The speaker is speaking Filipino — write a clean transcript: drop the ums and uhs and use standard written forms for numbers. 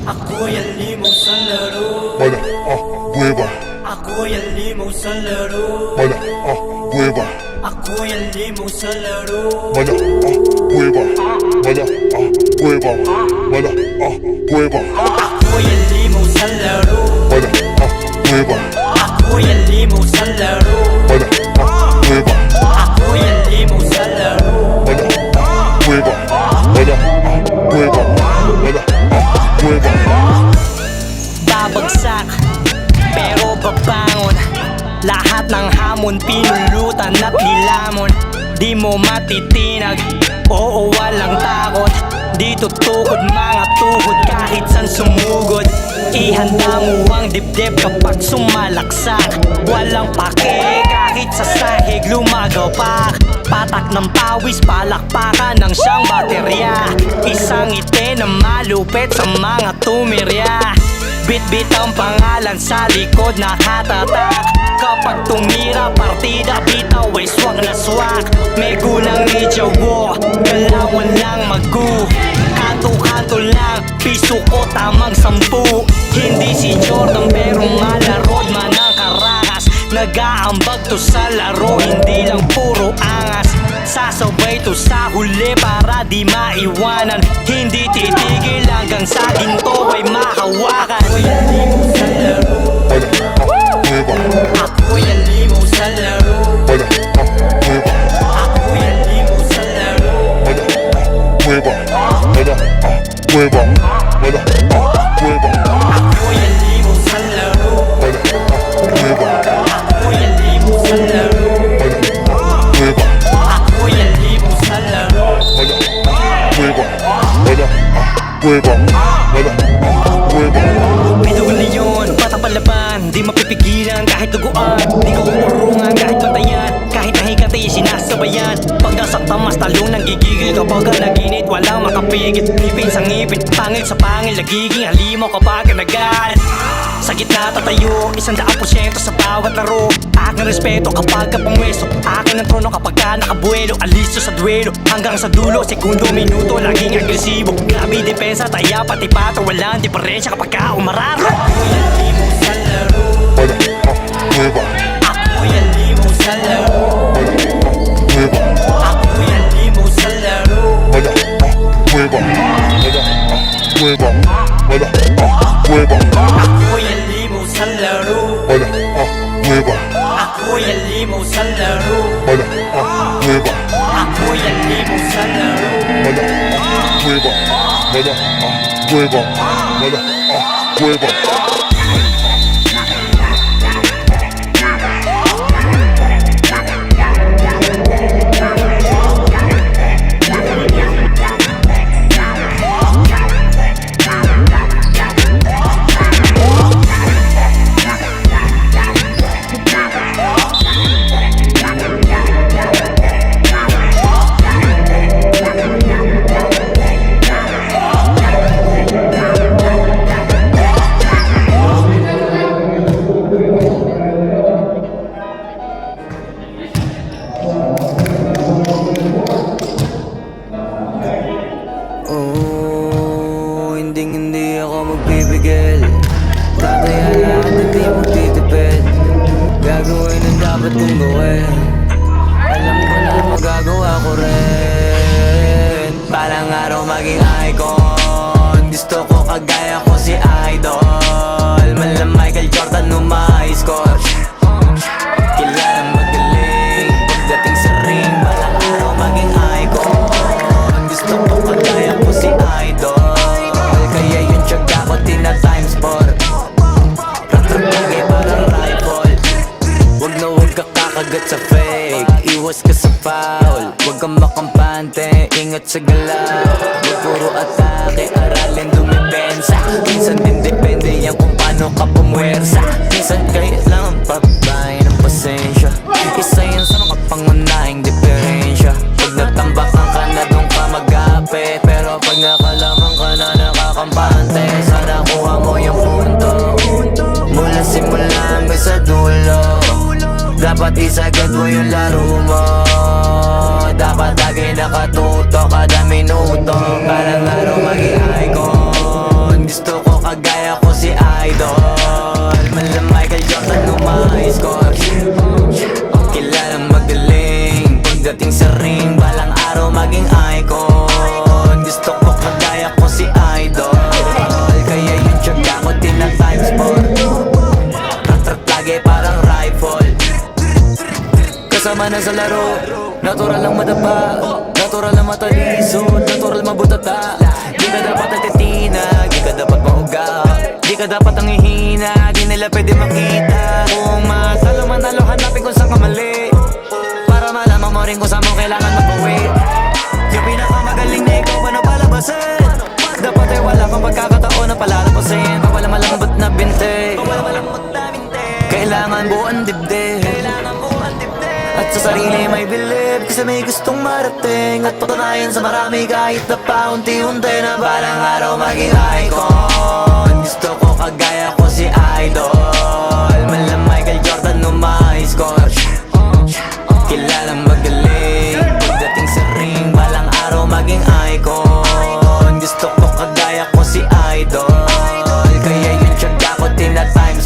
Ako'y alimaw sa laro. Mala, hueva. Ako'y alimaw sa laro. Mala, hueva. Ako'y alimaw sa laro. Mala, hueva. Mala, hueva. Mala, hueva. Ako'y alimaw sa laro. Mala, hueva. Ako'y alimaw sa laro. Mala, hueva. Ako'y alimaw sa laro. Mala, hueva. Mala, hueva. Mala, hueva. Babagsak, pero babangon. Lahat ng hamon pinulutan at nilamon. Di mo matitinag, oo walang takot. Di tutukod mga tuhod kahit san sumugod. Ihanda mo ang dibdib kapag sumalaksak. Walang pake kahit sa sahig lumagapak. Patak ng pawis, palakpakan ng siyang baterya. Isang ngiti na malupit sa mga tumirya. Bit-bit ang pangalan sa likod nakatatak. Kapag tumira partida, bitaw ay swak na swak. May gulang ni Jawo, galawan lang magu. Kanto-kanto lang, piso ko tamang 10. Hindi si Jordan pero malarod man ang karakas. Nag-aambag to sa laro, hindi lang puro angas. Sasabay to sa huli para di maiwanan. Hindi titigil hanggang sa ginto ay mahawakan. Ako'y alimaw sa laro. Ako'y alimaw sa laro. Ako'y alimaw sa laro. Hueva. Mala, hueva. Mala, hueva. Ako'y alimaw sa laro. Hueva. Ako'y alimaw sa laro. Hueva. Ako'y alimaw sa laro. Mala, hueva. Mala, hueva. Mala, hueva. May dugo na yun, batang palaban. Di mapipigilan kahit duguan. Di ko uurungan kahit bantayan. Kahit nahigat ay sinasabayan. Pag nasakta mas talong nang gigigil. Kapag naginit walang makapigil. Ngipin sa ngipin, pangil sa pangil. Nagiging halimaw kapag nagalit. Sa gitna tatayo, 100% sa bawat laro. Aking respeto kapag kapangwesto. Akin ang trono kapag ka nakabuelo. Alisto sa duelo, hanggang sa dulo. Segundo, minuto, laging agresibo. Grabe depensa, taya pati pato. Walang diferensya kapag ka umararo. Ako'y alimaw sa laro. Mala, hueva. Ako'y alimaw sa laro. Hueva. Ako'y alimaw sa laro. Mala, hueva. Mala, hueva. Mala, hueva. Ako'y alimaw sa laro. Mala, hueva. Ako'y alimaw sa laro. Mala, hueva. Ako'y alimaw sa laro. Mala, hueva. Mala, hueva. Mala, hueva. Hindi ako magpipigil. Tataya lahat, hindi magtitipid. Gagawin ang dapat kong gawin. Alam ko na magagawa ko rin. Balang araw maging icon. Gusto ko kagaya ko si Idol. Mala Michael Jordan nung ma-score. Kilalang magaling pagdating sa ring. Balang araw maging icon. Gusto ko kagaya ko si Idol. Kaya yung tiyaga ko tina-times 4. Ratrapagay parang rifle. Wag na wag ka kakagat sa fake. Iwas ka sa foul. Wag kang makampante, ingat sa galaw. Wag puro atake, aralin dumipensa. Minsan din depende yan kung paano ka pumwersa. Minsan kailangan pagbahay ng pasensya. Isa yan sa mga pangunahing diferensya. Pag natambakan ka na doon ka mag-ape. Pero pag nakalaman ka na nakakampante, sana kuha mo yung punto. Mula simula hanggang sa dulo. Dapat isagad mo yung laro mo. Dapat lagi nakatuto kada minuto. Parang araw maging icon. Gusto ko naman na sa laro. Natural lang madapa, natural lang matalisod, natural mabutata. Di ka dapat nagtitinag, di ka dapat mahuga, di ka dapat ang hihina, di nila pwede makita. Kung masalo manalo, hanapin kung saan ka mali, para malaman mo rin kung saan mo kailangan magpawi. Yung pinakamagaling na ikaw, paano palabasin? Dapat ay wala kang pagkakataon na palalabasin. Bawal malambot na binte, kailangan buuan dibdib, at sa sarili may bilib. Kasi may gustong marating at patunayan sa marami, kahit na paunti-unti, na balang araw maging icon. Gusto ko kagaya ko si Idol, mala Michael Jordan no my score. Kilalang magaling pagdating sa ring, balang araw maging icon. Gusto ko kagaya ko si Idol, kaya yun tiyaga ko tinatime